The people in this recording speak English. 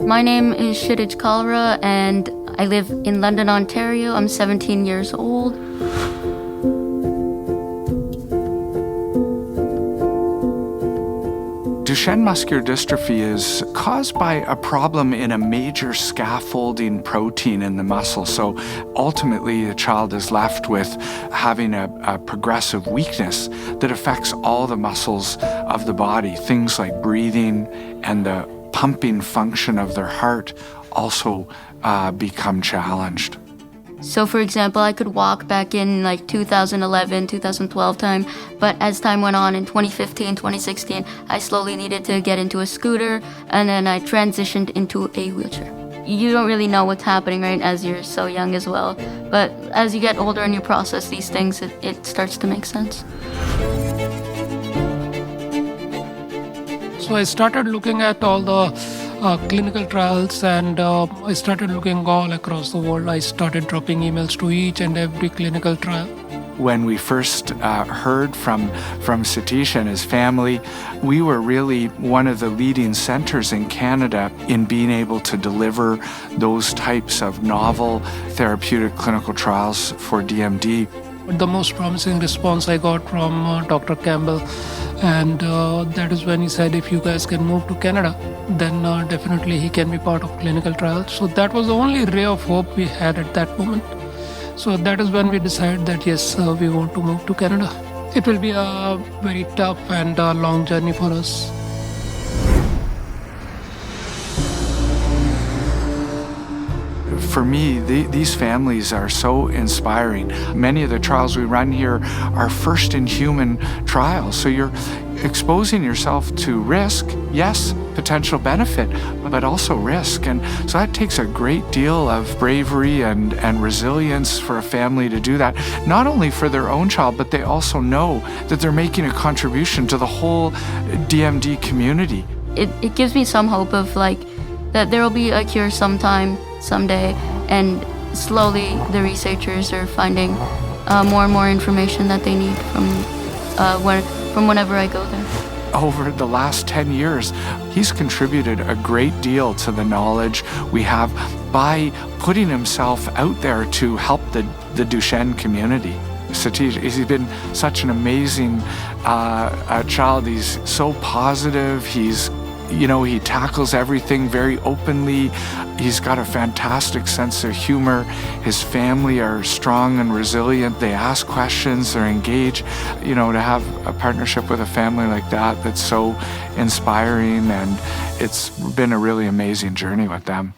My name is Kshitij and I live in London, Ontario. I'm 17 years old. Duchenne muscular dystrophy is caused by a problem in a major scaffolding protein in the muscle. So ultimately, the child is left with having a progressive weakness that affects all the muscles of the body. Things like breathing and the pumping function of their heart also become challenged. So for example, I could walk back in like 2011, 2012 time, but as time went on in 2015, 2016, I slowly needed to get into a scooter, and then I transitioned into a wheelchair. You don't really know what's happening, right, as you're so young as well, but as you get older and you process these things, it starts to make sense. So I started looking at all the clinical trials, and I started looking all across the world. I started dropping emails to each and every clinical trial. When we first heard from Kshitij and his family, we were really one of the leading centers in Canada in being able to deliver those types of novel therapeutic clinical trials for DMD. The most promising response I got from Dr. Campbell, and that is when he said, if you guys can move to Canada, then definitely he can be part of clinical trials. So that was the only ray of hope we had at that moment. So that is when we decided that yes, we want to move to Canada. It will be a very tough and long journey for us. For me, these families are so inspiring. Many of the trials we run here are first-in-human trials, so you're exposing yourself to risk, yes, potential benefit, but also risk. And so that takes a great deal of bravery and resilience for a family to do that, not only for their own child, but they also know that they're making a contribution to the whole DMD community. It gives me some hope of like that there will be a cure someday, and slowly the researchers are finding more and more information that they need from whenever I go there. Over the last 10 years, he's contributed a great deal to the knowledge we have by putting himself out there to help the Duchenne community. Kshitij, he's been such an amazing child. He's so positive. He tackles everything very openly. He's got a fantastic sense of humor. His family are strong and resilient. They ask questions, they're engaged. To have a partnership with a family like that, that's so inspiring, and it's been a really amazing journey with them.